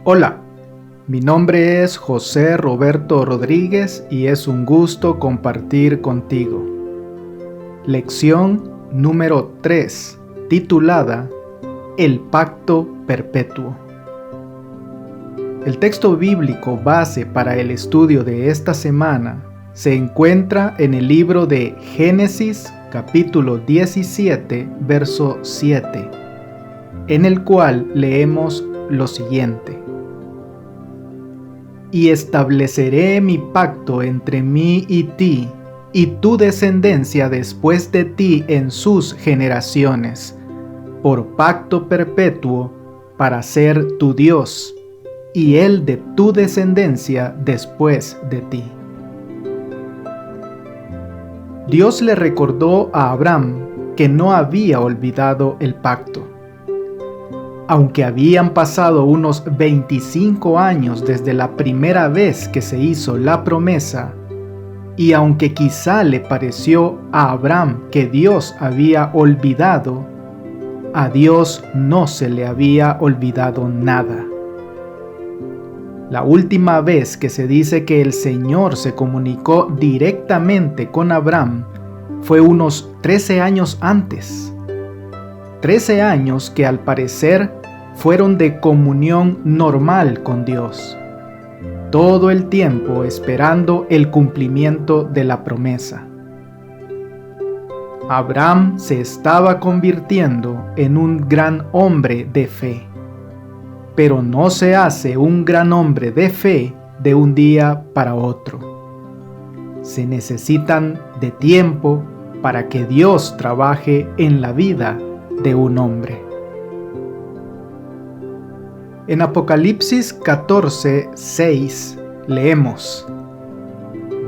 Hola, mi nombre es José Roberto Rodríguez y es un gusto compartir contigo. Lección número 3, titulada El Pacto Perpetuo. El texto bíblico base para el estudio de esta semana se encuentra en el libro de Génesis, capítulo 17, verso 7, en el cual leemos lo siguiente: Y estableceré mi pacto entre mí y ti, y tu descendencia después de ti en sus generaciones, por pacto perpetuo, para ser tu Dios, y el de tu descendencia después de ti. Dios le recordó a Abraham que no había olvidado el pacto. Aunque habían pasado unos 25 años desde la primera vez que se hizo la promesa, y aunque quizá le pareció a Abraham que Dios había olvidado, a Dios no se le había olvidado nada. La última vez que se dice que el Señor se comunicó directamente con Abraham fue unos 13 años antes. 13 años que al parecer fueron de comunión normal con Dios, todo el tiempo esperando el cumplimiento de la promesa. Abraham se estaba convirtiendo en un gran hombre de fe, pero no se hace un gran hombre de fe de un día para otro. Se necesitan de tiempo para que Dios trabaje en la vida de un hombre. En Apocalipsis 14:6 leemos: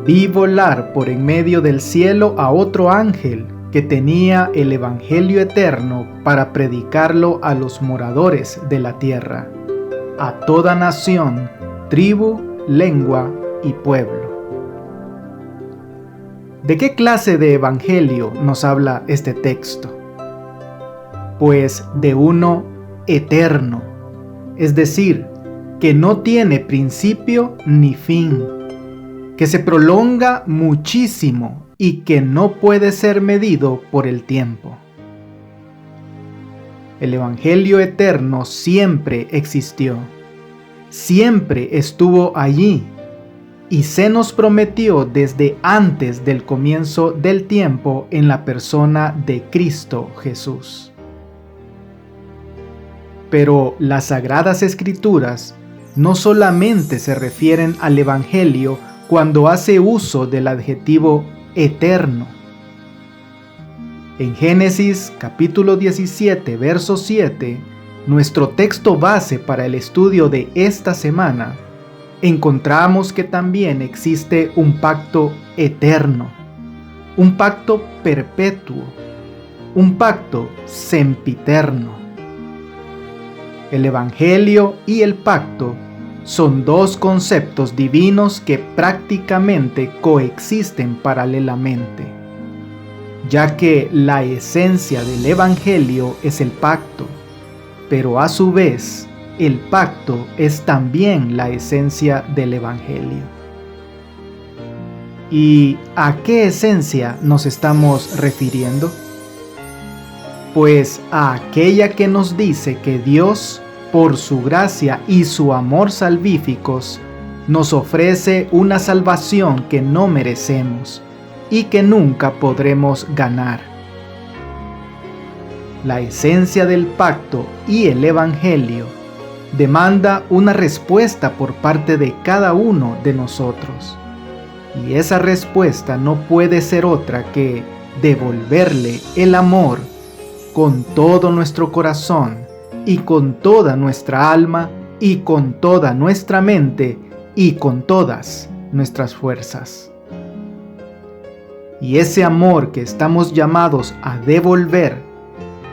Vi volar por en medio del cielo a otro ángel que tenía el Evangelio eterno para predicarlo a los moradores de la tierra, a toda nación, tribu, lengua y pueblo. ¿De qué clase de evangelio nos habla este texto? Pues de uno eterno, es decir, que no tiene principio ni fin, que se prolonga muchísimo y que no puede ser medido por el tiempo. El Evangelio eterno siempre existió, siempre estuvo allí y se nos prometió desde antes del comienzo del tiempo en la persona de Cristo Jesús. Pero las Sagradas Escrituras no solamente se refieren al Evangelio cuando hace uso del adjetivo eterno. En Génesis capítulo 17, verso 7, nuestro texto base para el estudio de esta semana, encontramos que también existe un pacto eterno, un pacto perpetuo, un pacto sempiterno. El Evangelio y el pacto son dos conceptos divinos que prácticamente coexisten paralelamente, ya que la esencia del Evangelio es el pacto, pero a su vez el pacto es también la esencia del Evangelio. ¿Y a qué esencia nos estamos refiriendo? Pues a aquella que nos dice que Dios, por su gracia y su amor salvíficos, nos ofrece una salvación que no merecemos y que nunca podremos ganar. La esencia del pacto y el Evangelio demanda una respuesta por parte de cada uno de nosotros, y esa respuesta no puede ser otra que devolverle el amor con todo nuestro corazón y con toda nuestra alma y con toda nuestra mente y con todas nuestras fuerzas. Y ese amor que estamos llamados a devolver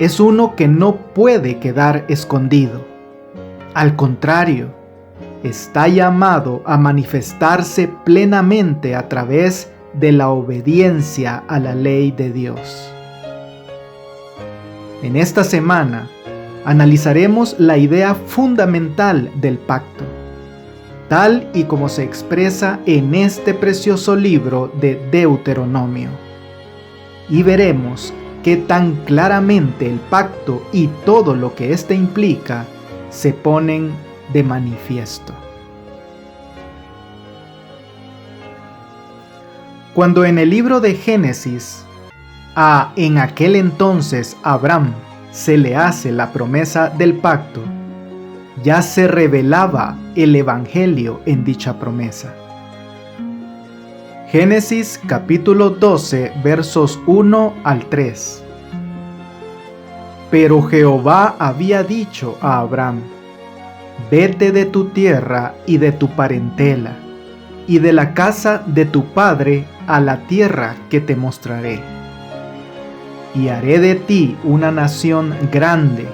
es uno que no puede quedar escondido. Al contrario, está llamado a manifestarse plenamente a través de la obediencia a la ley de Dios. En esta semana, analizaremos la idea fundamental del pacto, tal y como se expresa en este precioso libro de Deuteronomio. Y veremos qué tan claramente el pacto y todo lo que éste implica se ponen de manifiesto. Cuando en el libro de Génesis, en aquel entonces Abraham se le hace la promesa del pacto, ya se revelaba el Evangelio en dicha promesa. Génesis capítulo 12 versos 1 al 3. Pero Jehová había dicho a Abraham: vete de tu tierra y de tu parentela, y de la casa de tu padre a la tierra que te mostraré. Y haré de ti una nación grande,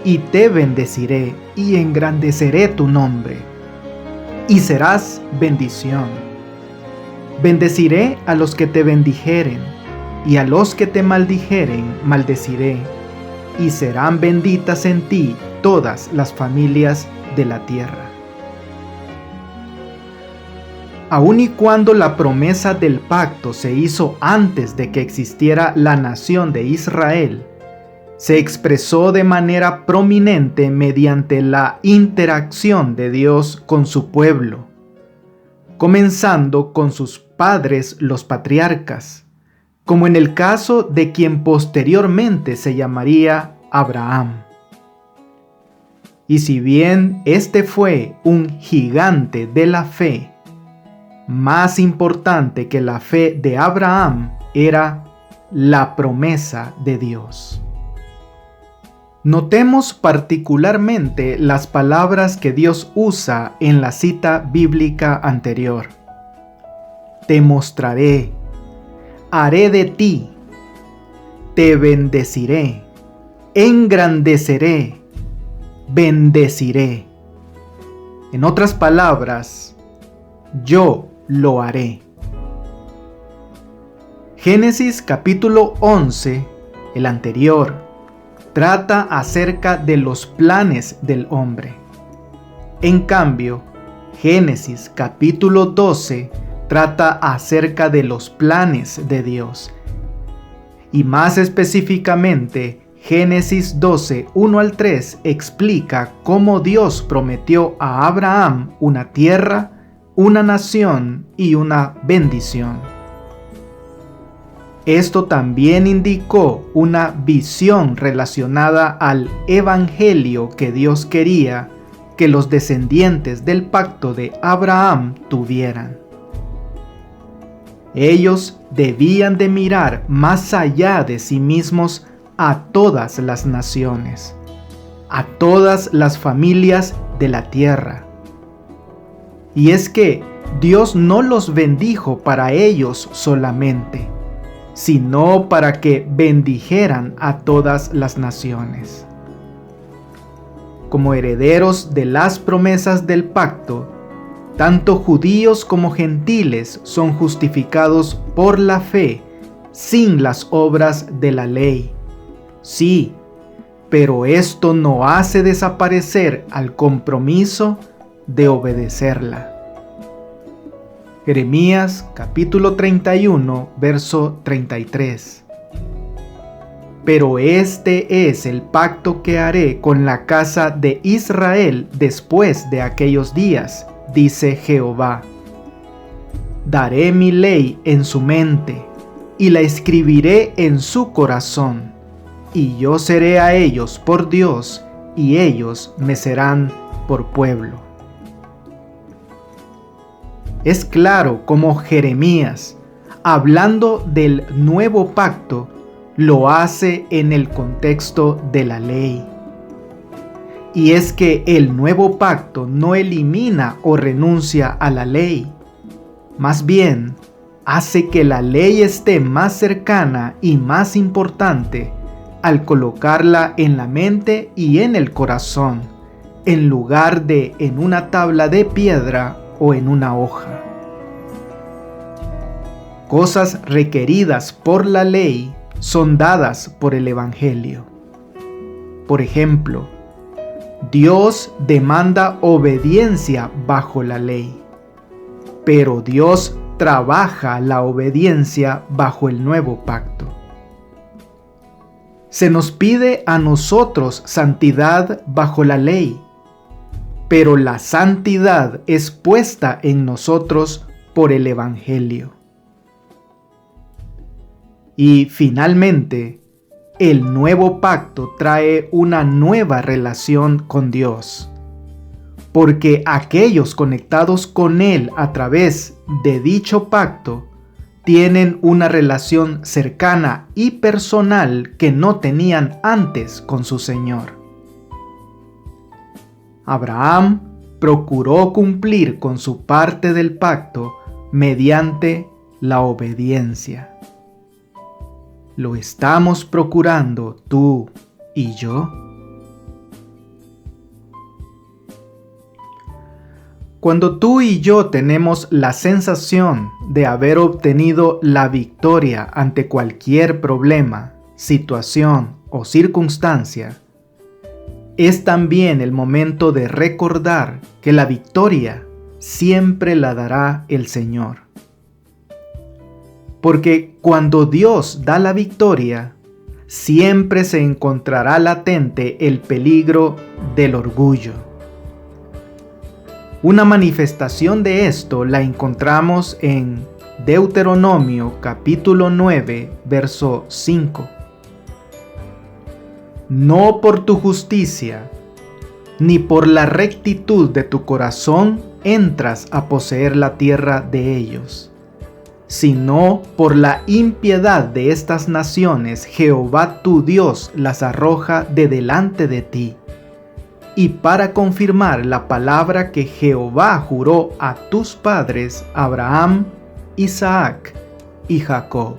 y te bendeciré, y engrandeceré tu nombre, y serás bendición. Bendeciré a los que te bendijeren, y a los que te maldijeren maldeciré, y serán benditas en ti todas las familias de la tierra. Aun y cuando la promesa del pacto se hizo antes de que existiera la nación de Israel, se expresó de manera prominente mediante la interacción de Dios con su pueblo, comenzando con sus padres los patriarcas, como en el caso de quien posteriormente se llamaría Abraham. Y si bien este fue un gigante de la fe, más importante que la fe de Abraham era la promesa de Dios. Notemos particularmente las palabras que Dios usa en la cita bíblica anterior. Te mostraré, haré de ti, te bendeciré, engrandeceré, bendeciré. En otras palabras, yo lo haré. Génesis capítulo 11, el anterior, trata acerca de los planes del hombre. En cambio, Génesis capítulo 12 trata acerca de los planes de Dios. Y más específicamente, Génesis 12, 1 al 3 explica cómo Dios prometió a Abraham una tierra, una nación y una bendición. Esto también indicó una visión relacionada al evangelio que Dios quería que los descendientes del pacto de Abraham tuvieran. Ellos debían de mirar más allá de sí mismos a todas las naciones, a todas las familias de la tierra. Y es que Dios no los bendijo para ellos solamente, sino para que bendijeran a todas las naciones. Como herederos de las promesas del pacto, tanto judíos como gentiles son justificados por la fe, sin las obras de la ley. Sí, pero esto no hace desaparecer al compromiso de obedecerla. Jeremías capítulo 31, verso 33. Pero este es el pacto que haré con la casa de Israel después de aquellos días, dice Jehová. Daré mi ley en su mente, y la escribiré en su corazón, y yo seré a ellos por Dios, y ellos me serán por pueblo. Es claro como Jeremías, hablando del nuevo pacto, lo hace en el contexto de la ley. Y es que el nuevo pacto no elimina o renuncia a la ley. Más bien, hace que la ley esté más cercana y más importante al colocarla en la mente y en el corazón, en lugar de en una tabla de piedra o en una hoja. Cosas requeridas por la ley son dadas por el Evangelio. Por ejemplo, Dios demanda obediencia bajo la ley, pero Dios trabaja la obediencia bajo el nuevo pacto. Se nos pide a nosotros santidad bajo la ley, pero la santidad es puesta en nosotros por el Evangelio. Y finalmente, el nuevo pacto trae una nueva relación con Dios, porque aquellos conectados con Él a través de dicho pacto tienen una relación cercana y personal que no tenían antes con su Señor. Abraham procuró cumplir con su parte del pacto mediante la obediencia. ¿Lo estamos procurando tú y yo? Cuando tú y yo tenemos la sensación de haber obtenido la victoria ante cualquier problema, situación o circunstancia, es también el momento de recordar que la victoria siempre la dará el Señor. Porque cuando Dios da la victoria, siempre se encontrará latente el peligro del orgullo. Una manifestación de esto la encontramos en Deuteronomio capítulo 9, verso 5. No por tu justicia, ni por la rectitud de tu corazón entras a poseer la tierra de ellos, sino por la impiedad de estas naciones Jehová tu Dios las arroja de delante de ti, y para confirmar la palabra que Jehová juró a tus padres Abraham, Isaac y Jacob.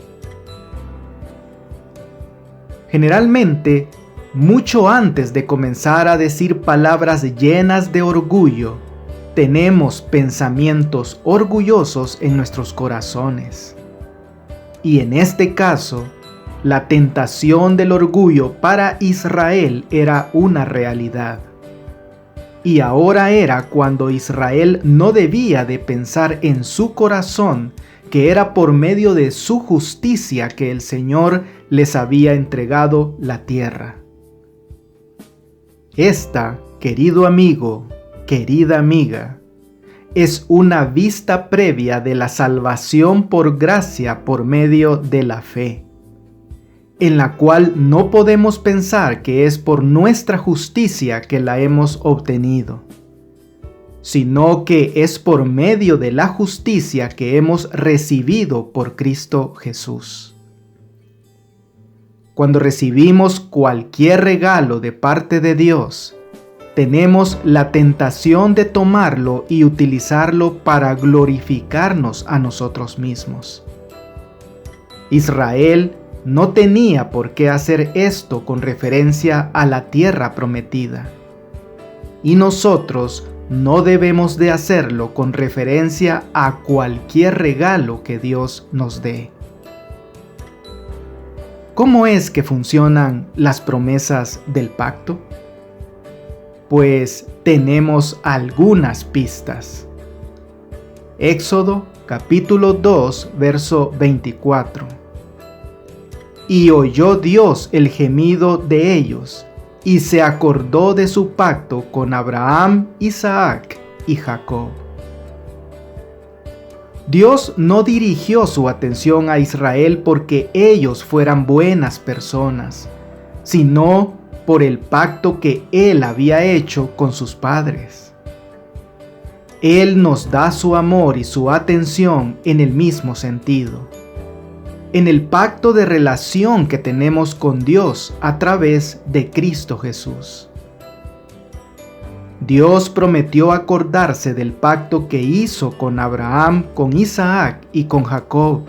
Generalmente, mucho antes de comenzar a decir palabras llenas de orgullo, tenemos pensamientos orgullosos en nuestros corazones. Y en este caso, la tentación del orgullo para Israel era una realidad. Y ahora era cuando Israel no debía de pensar en su corazón que era por medio de su justicia que el Señor les había entregado la tierra. Esta, querido amigo, querida amiga, es una vista previa de la salvación por gracia por medio de la fe, en la cual no podemos pensar que es por nuestra justicia que la hemos obtenido, sino que es por medio de la justicia que hemos recibido por Cristo Jesús. Cuando recibimos cualquier regalo de parte de Dios, tenemos la tentación de tomarlo y utilizarlo para glorificarnos a nosotros mismos. Israel no tenía por qué hacer esto con referencia a la tierra prometida. Y nosotros no debemos de hacerlo con referencia a cualquier regalo que Dios nos dé. ¿Cómo es que funcionan las promesas del pacto? Pues tenemos algunas pistas. Éxodo capítulo 2, verso 24. Y oyó Dios el gemido de ellos, y se acordó de su pacto con Abraham, Isaac y Jacob. Dios no dirigió su atención a Israel porque ellos fueran buenas personas, sino por el pacto que Él había hecho con sus padres. Él nos da su amor y su atención en el mismo sentido, en el pacto de relación que tenemos con Dios a través de Cristo Jesús. Dios prometió acordarse del pacto que hizo con Abraham, con Isaac y con Jacob,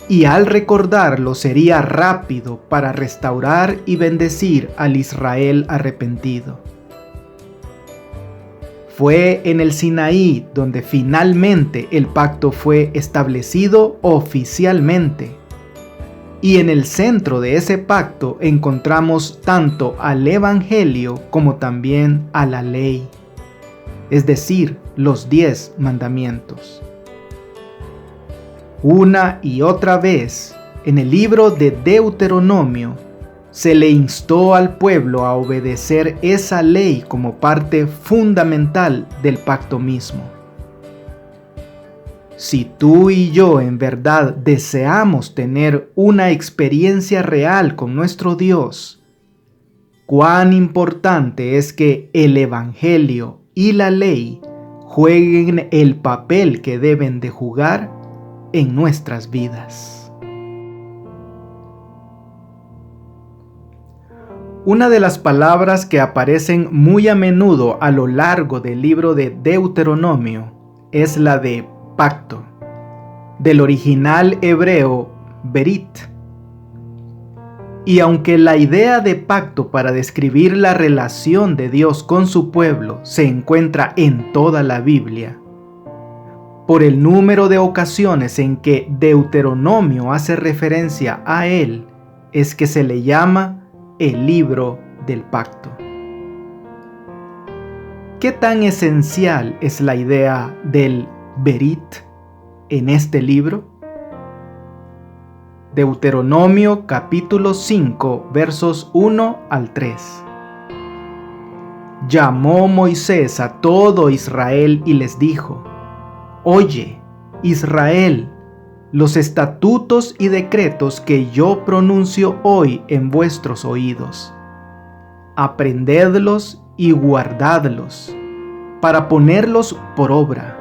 y al recordarlo sería rápido para restaurar y bendecir al Israel arrepentido. Fue en el Sinaí donde finalmente el pacto fue establecido oficialmente. Y en el centro de ese pacto encontramos tanto al Evangelio como también a la ley, es decir, los 10 mandamientos. Una y otra vez, en el libro de Deuteronomio, se le instó al pueblo a obedecer esa ley como parte fundamental del pacto mismo. Si tú y yo en verdad deseamos tener una experiencia real con nuestro Dios, cuán importante es que el Evangelio y la ley jueguen el papel que deben de jugar en nuestras vidas. Una de las palabras que aparecen muy a menudo a lo largo del libro de Deuteronomio es la de pacto, del original hebreo berit. Y aunque la idea de pacto para describir la relación de Dios con su pueblo se encuentra en toda la Biblia, por el número de ocasiones en que Deuteronomio hace referencia a él, es que se le llama el libro del pacto. ¿Qué tan esencial es la idea del berit en este libro? Deuteronomio capítulo 5 versos 1 al 3. Llamó Moisés a todo Israel y les dijo: Oye, Israel, los estatutos y decretos que yo pronuncio hoy en vuestros oídos. Aprendedlos y guardadlos, para ponerlos por obra.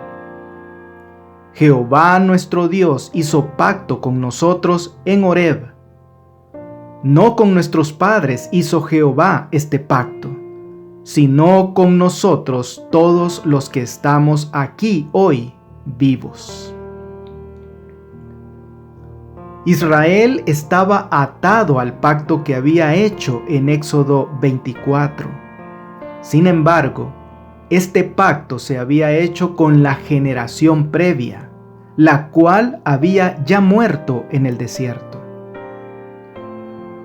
Jehová nuestro Dios hizo pacto con nosotros en Horeb. No con nuestros padres hizo Jehová este pacto, sino con nosotros todos los que estamos aquí hoy vivos. Israel estaba atado al pacto que había hecho en Éxodo 24. Sin embargo, este pacto se había hecho con la generación previa, la cual había ya muerto en el desierto.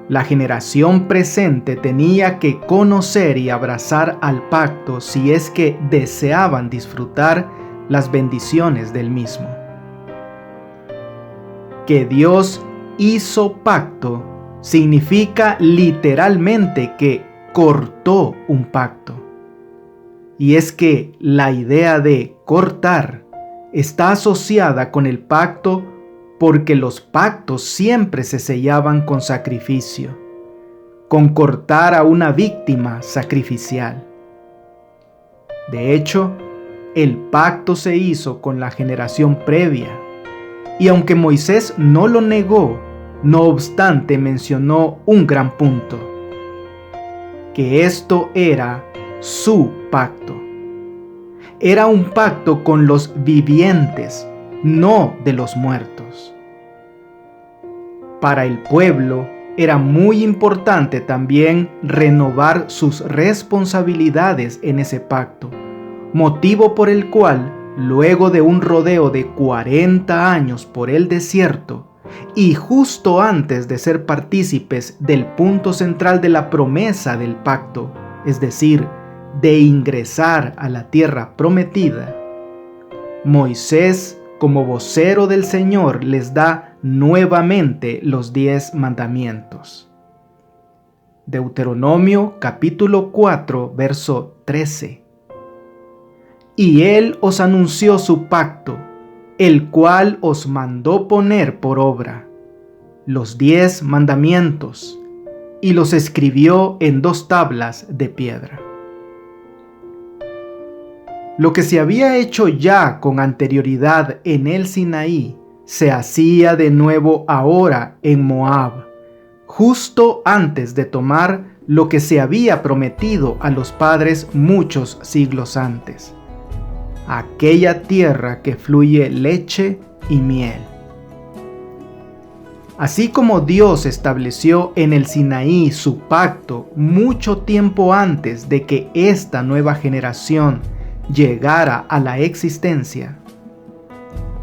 La generación presente tenía que conocer y abrazar al pacto si es que deseaban disfrutar las bendiciones del mismo. Que Dios hizo pacto significa literalmente que cortó un pacto. Y es que la idea de cortar está asociada con el pacto porque los pactos siempre se sellaban con sacrificio, con cortar a una víctima sacrificial. De hecho, el pacto se hizo con la generación previa, y aunque Moisés no lo negó, no obstante mencionó un gran punto: que esto era su pacto. Era un pacto con los vivientes, no de los muertos. Para el pueblo era muy importante también renovar sus responsabilidades en ese pacto, motivo por el cual, luego de un rodeo de 40 años por el desierto, y justo antes de ser partícipes del punto central de la promesa del pacto, es decir, de ingresar a la tierra prometida, Moisés, como vocero del Señor, les da nuevamente los 10 mandamientos. Deuteronomio capítulo 4, verso 13. Y él os anunció su pacto, el cual os mandó poner por obra, los 10 mandamientos, y los escribió en 2 tablas de piedra. Lo que se había hecho ya con anterioridad en el Sinaí, se hacía de nuevo ahora en Moab, justo antes de tomar lo que se había prometido a los padres muchos siglos antes: aquella tierra que fluye leche y miel. Así como Dios estableció en el Sinaí su pacto mucho tiempo antes de que esta nueva generación llegara a la existencia,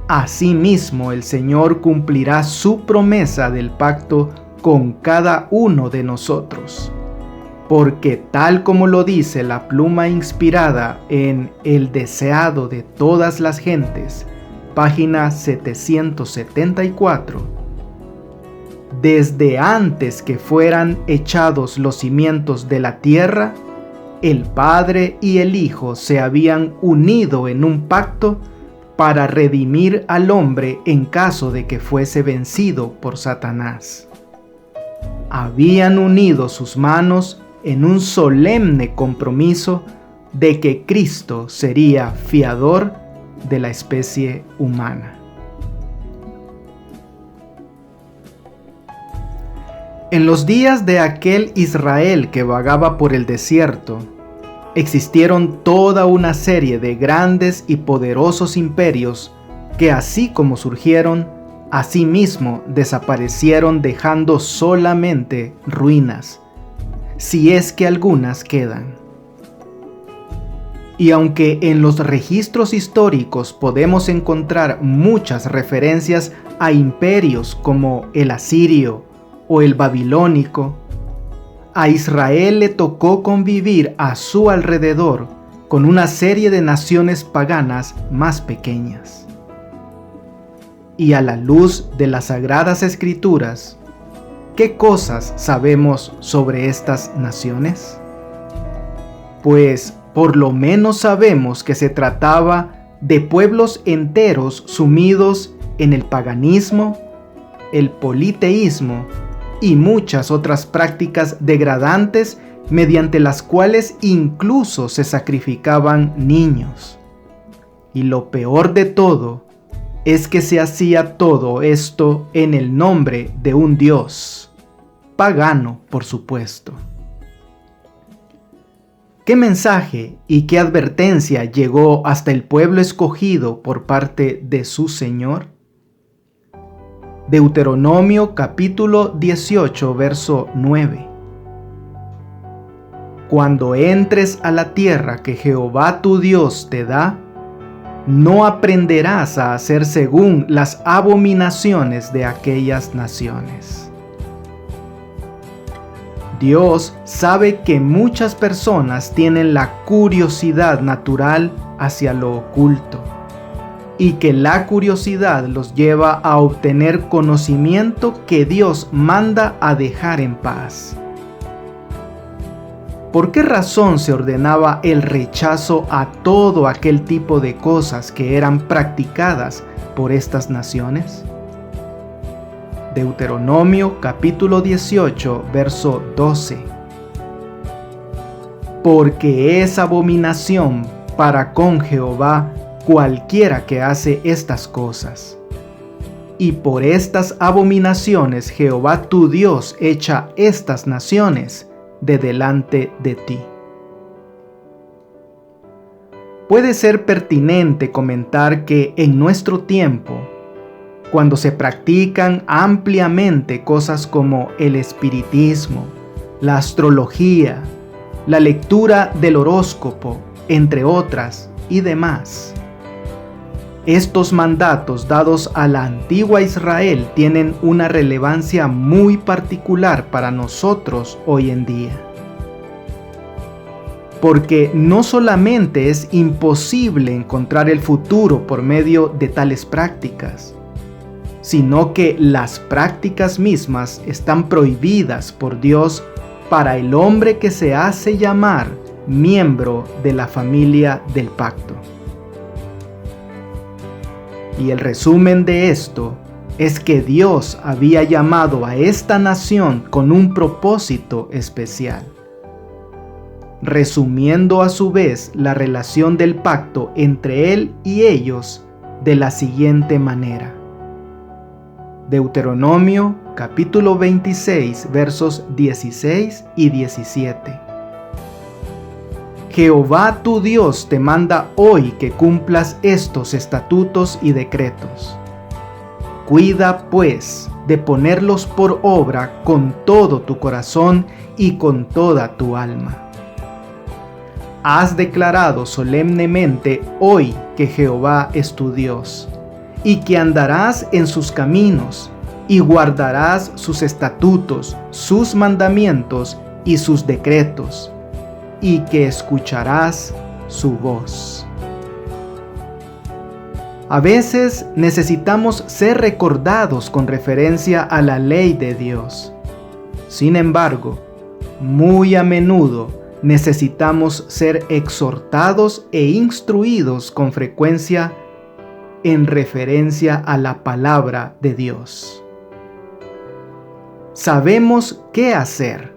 Asimismo, el Señor cumplirá su promesa del pacto con cada uno de nosotros. Porque tal como lo dice la pluma inspirada en El deseado de todas las gentes, página 774, desde antes que fueran echados los cimientos de la tierra, el Padre y el Hijo se habían unido en un pacto para redimir al hombre en caso de que fuese vencido por Satanás. Habían unido sus manos en un solemne compromiso de que Cristo sería fiador de la especie humana. En los días de aquel Israel que vagaba por el desierto, existieron toda una serie de grandes y poderosos imperios que, así como surgieron, asimismo desaparecieron, dejando solamente ruinas, si es que algunas quedan. Y aunque en los registros históricos podemos encontrar muchas referencias a imperios como el asirio o el babilónico, a Israel le tocó convivir a su alrededor con una serie de naciones paganas más pequeñas. Y a la luz de las Sagradas Escrituras, ¿qué cosas sabemos sobre estas naciones? Pues por lo menos sabemos que se trataba de pueblos enteros sumidos en el paganismo, el politeísmo y muchas otras prácticas degradantes mediante las cuales incluso se sacrificaban niños. Y lo peor de todo es que se hacía todo esto en el nombre de un Dios, pagano por supuesto. ¿Qué mensaje y qué advertencia llegó hasta el pueblo escogido por parte de su Señor? Deuteronomio capítulo 18, verso 9. Cuando entres a la tierra que Jehová tu Dios te da, no aprenderás a hacer según las abominaciones de aquellas naciones. Dios sabe que muchas personas tienen la curiosidad natural hacia lo oculto, y que la curiosidad los lleva a obtener conocimiento que Dios manda a dejar en paz. ¿Por qué razón se ordenaba el rechazo a todo aquel tipo de cosas que eran practicadas por estas naciones? Deuteronomio capítulo 18, verso 12. Porque es abominación para con Jehová cualquiera que hace estas cosas. Y por estas abominaciones Jehová tu Dios echa estas naciones de delante de ti. Puede ser pertinente comentar que en nuestro tiempo, cuando se practican ampliamente cosas como el espiritismo, la astrología, la lectura del horóscopo, entre otras y demás, estos mandatos dados a la antigua Israel tienen una relevancia muy particular para nosotros hoy en día. Porque no solamente es imposible encontrar el futuro por medio de tales prácticas, sino que las prácticas mismas están prohibidas por Dios para el hombre que se hace llamar miembro de la familia del pacto. Y el resumen de esto es que Dios había llamado a esta nación con un propósito especial, resumiendo a su vez la relación del pacto entre Él y ellos de la siguiente manera. Deuteronomio capítulo 26 versos 16 y 17. Jehová tu Dios te manda hoy que cumplas estos estatutos y decretos. Cuida, pues, de ponerlos por obra con todo tu corazón y con toda tu alma. Has declarado solemnemente hoy que Jehová es tu Dios, y que andarás en sus caminos, y guardarás sus estatutos, sus mandamientos y sus decretos, y que escucharás su voz. A veces necesitamos ser recordados con referencia a la ley de Dios. Sin embargo, muy a menudo necesitamos ser exhortados e instruidos con frecuencia en referencia a la palabra de Dios. Sabemos qué hacer,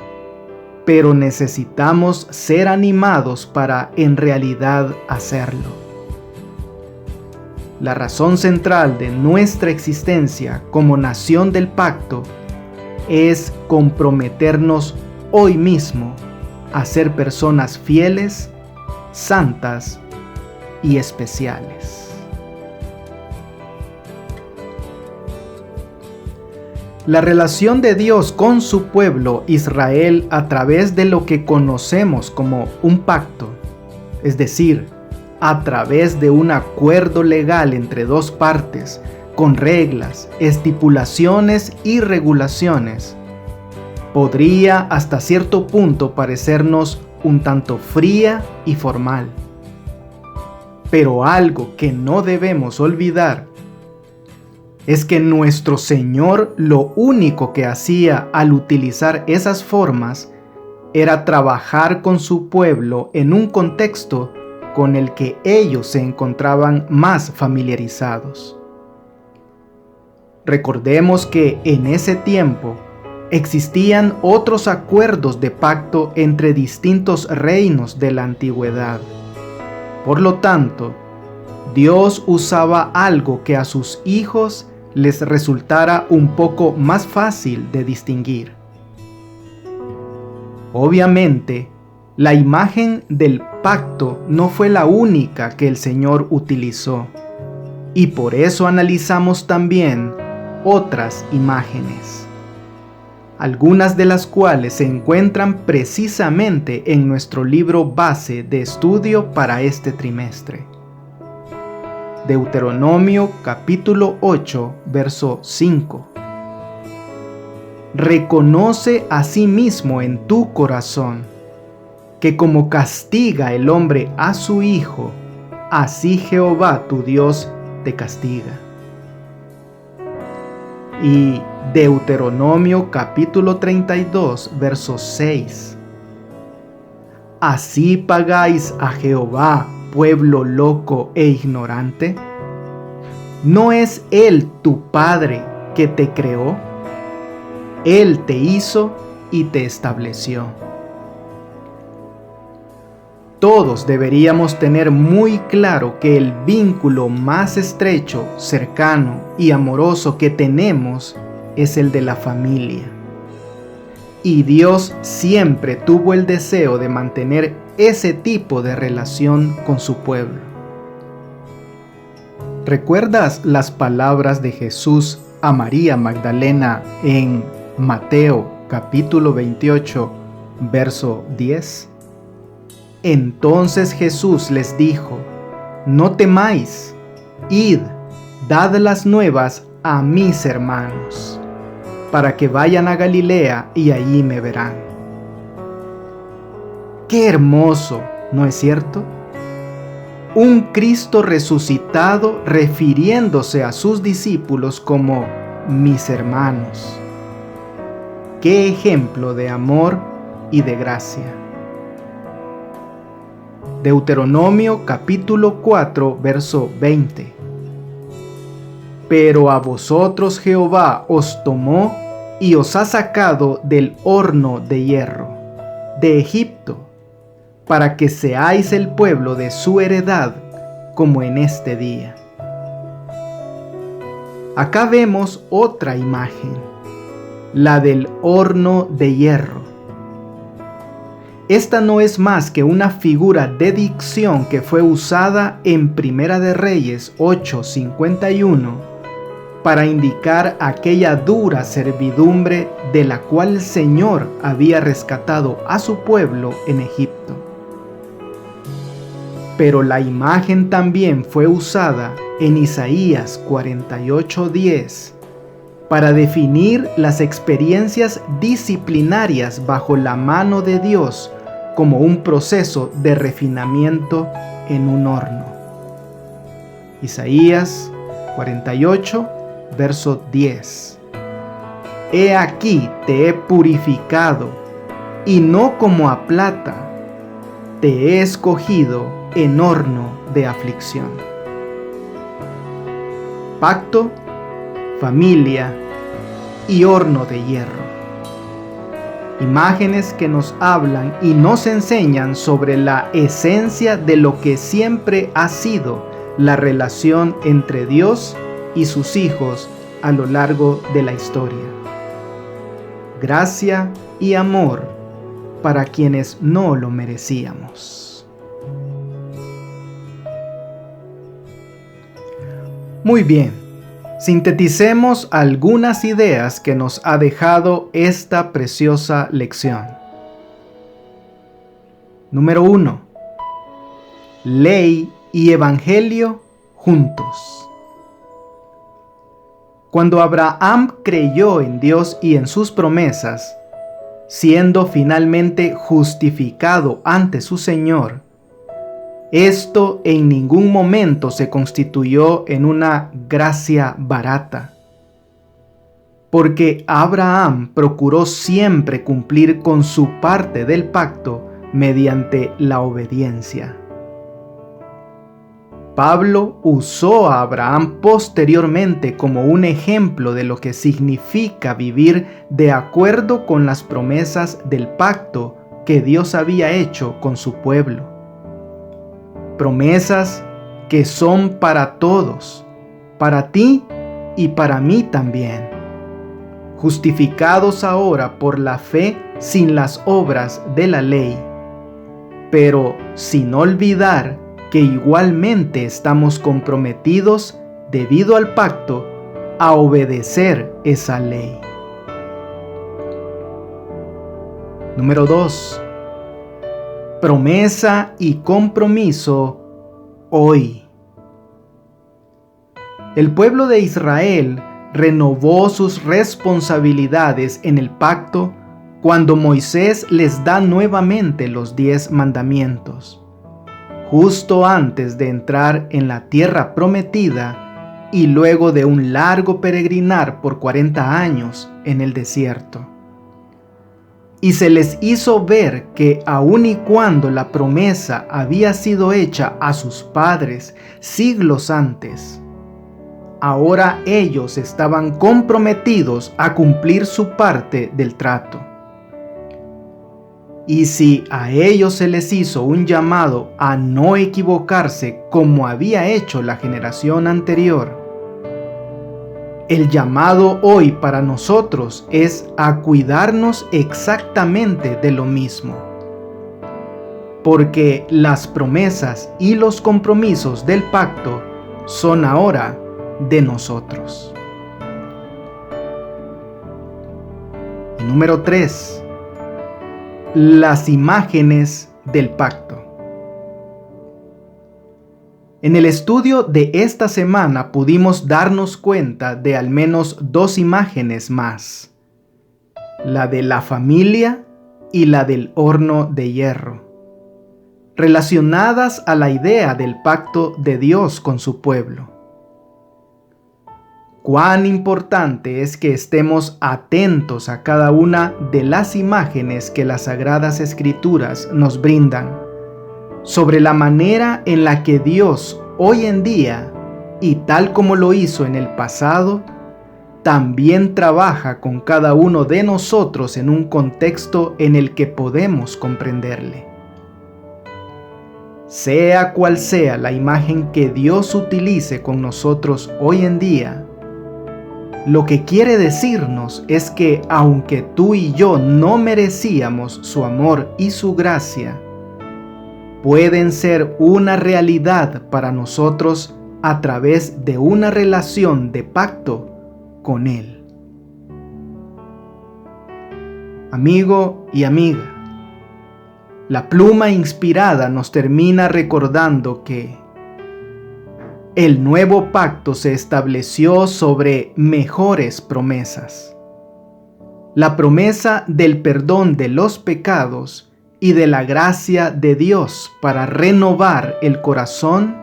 pero necesitamos ser animados para en realidad hacerlo. La razón central de nuestra existencia como nación del pacto es comprometernos hoy mismo a ser personas fieles, santas y especiales. La relación de Dios con su pueblo Israel a través de lo que conocemos como un pacto, es decir, a través de un acuerdo legal entre dos partes, con reglas, estipulaciones y regulaciones, podría hasta cierto punto parecernos un tanto fría y formal. Pero algo que no debemos olvidar es que nuestro Señor lo único que hacía al utilizar esas formas era trabajar con su pueblo en un contexto con el que ellos se encontraban más familiarizados. Recordemos que en ese tiempo existían otros acuerdos de pacto entre distintos reinos de la antigüedad. Por lo tanto, Dios usaba algo que a sus hijos les resultara un poco más fácil de distinguir. Obviamente, la imagen del pacto no fue la única que el Señor utilizó, y por eso analizamos también otras imágenes, algunas de las cuales se encuentran precisamente en nuestro libro base de estudio para este trimestre. Deuteronomio capítulo 8, verso 5. Reconoce a sí mismo en tu corazón que como castiga el hombre a su hijo, así Jehová tu Dios te castiga. Y Deuteronomio capítulo 32, verso 6. ¿Así pagáis a Jehová, pueblo loco e ignorante? ¿No es Él tu Padre que te creó? Él te hizo y te estableció. Todos deberíamos tener muy claro que el vínculo más estrecho, cercano y amoroso que tenemos es el de la familia. Y Dios siempre tuvo el deseo de mantener ese tipo de relación con su pueblo. ¿Recuerdas las palabras de Jesús a María Magdalena en Mateo capítulo 28, verso 10? Entonces Jesús les dijo: no temáis, id, dad las nuevas a mis hermanos, para que vayan a Galilea y allí me verán. ¡Qué hermoso!, ¿no es cierto? Un Cristo resucitado refiriéndose a sus discípulos como mis hermanos. ¡Qué ejemplo de amor y de gracia! Deuteronomio capítulo 4, verso 20. Pero a vosotros Jehová os tomó y os ha sacado del horno de hierro, de Egipto, para que seáis el pueblo de su heredad, como en este día. Acá vemos otra imagen, la del horno de hierro. Esta no es más que una figura de dicción que fue usada en Primera de Reyes 8:51 para indicar aquella dura servidumbre de la cual el Señor había rescatado a su pueblo en Egipto. Pero la imagen también fue usada en Isaías 48:10 para definir las experiencias disciplinarias bajo la mano de Dios como un proceso de refinamiento en un horno. Isaías 48, verso 10. He aquí te he purificado, y no como a plata, te he escogido en horno de aflicción. Pacto, familia y horno de hierro. Imágenes que nos hablan y nos enseñan sobre la esencia de lo que siempre ha sido la relación entre Dios y sus hijos a lo largo de la historia. Gracia y amor para quienes no lo merecíamos. Muy bien. Sinteticemos algunas ideas que nos ha dejado esta preciosa lección. Número 1. Ley y evangelio juntos. Cuando Abraham creyó en Dios y en sus promesas, siendo finalmente justificado ante su Señor, esto en ningún momento se constituyó en una gracia barata, porque Abraham procuró siempre cumplir con su parte del pacto mediante la obediencia. Pablo usó a Abraham posteriormente como un ejemplo de lo que significa vivir de acuerdo con las promesas del pacto que Dios había hecho con su pueblo. Promesas que son para todos, para ti y para mí también, justificados ahora por la fe sin las obras de la ley, pero sin olvidar que igualmente estamos comprometidos, debido al pacto, a obedecer esa ley. Número 2. Promesa y compromiso hoy. El pueblo de Israel renovó sus responsabilidades en el pacto cuando Moisés les da nuevamente los 10 mandamientos, justo antes de entrar en la tierra prometida y luego de un largo peregrinar por 40 años en el desierto. Y se les hizo ver que aun y cuando la promesa había sido hecha a sus padres siglos antes, ahora ellos estaban comprometidos a cumplir su parte del trato. Y si a ellos se les hizo un llamado a no equivocarse como había hecho la generación anterior, el llamado hoy para nosotros es a cuidarnos exactamente de lo mismo. Porque las promesas y los compromisos del pacto son ahora de nosotros. Y número 3. Las imágenes del pacto. En el estudio de esta semana pudimos darnos cuenta de al menos 2 imágenes más: la de la familia y la del horno de hierro, relacionadas a la idea del pacto de Dios con su pueblo. Cuán importante es que estemos atentos a cada una de las imágenes que las Sagradas Escrituras nos brindan sobre la manera en la que Dios hoy en día, y tal como lo hizo en el pasado, también trabaja con cada uno de nosotros en un contexto en el que podemos comprenderle. Sea cual sea la imagen que Dios utilice con nosotros hoy en día, lo que quiere decirnos es que aunque tú y yo no merecíamos su amor y su gracia, pueden ser una realidad para nosotros a través de una relación de pacto con Él. Amigo y amiga, la pluma inspirada nos termina recordando que El nuevo pacto se estableció sobre mejores promesas. La promesa del perdón de los pecados y de la gracia de Dios para renovar el corazón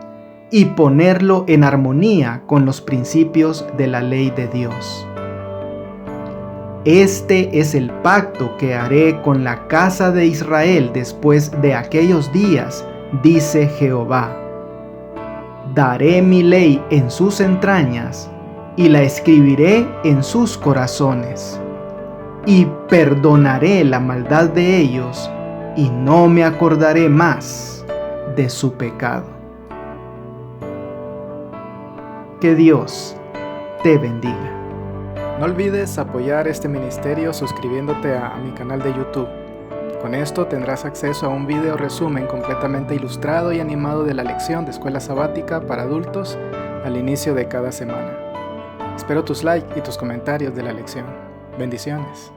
y ponerlo en armonía con los principios de la ley de Dios. Este es el pacto que haré con la casa de Israel después de aquellos días, dice Jehová. Daré mi ley en sus entrañas y la escribiré en sus corazones. Y perdonaré la maldad de ellos y no me acordaré más de su pecado. Que Dios te bendiga. No olvides apoyar este ministerio suscribiéndote a mi canal de YouTube. Con esto tendrás acceso a un video resumen completamente ilustrado y animado de la lección de escuela sabática para adultos al inicio de cada semana. Espero tus likes y tus comentarios de la lección. Bendiciones.